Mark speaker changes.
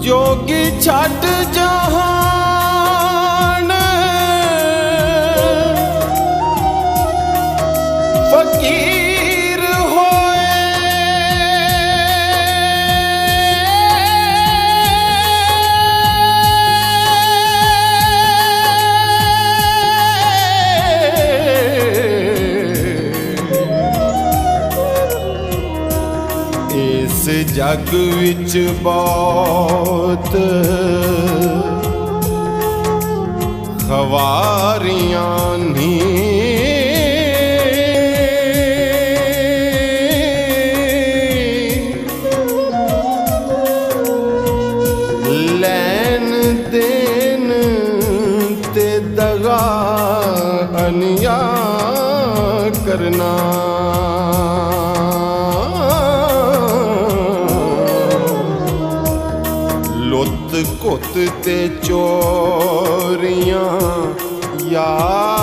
Speaker 1: जोगी छट जहान फकीर होए इस जग विच बहुत खवारियां नी लैन देन ते दगा अनिया करना लुत घुत ते चोरियां यार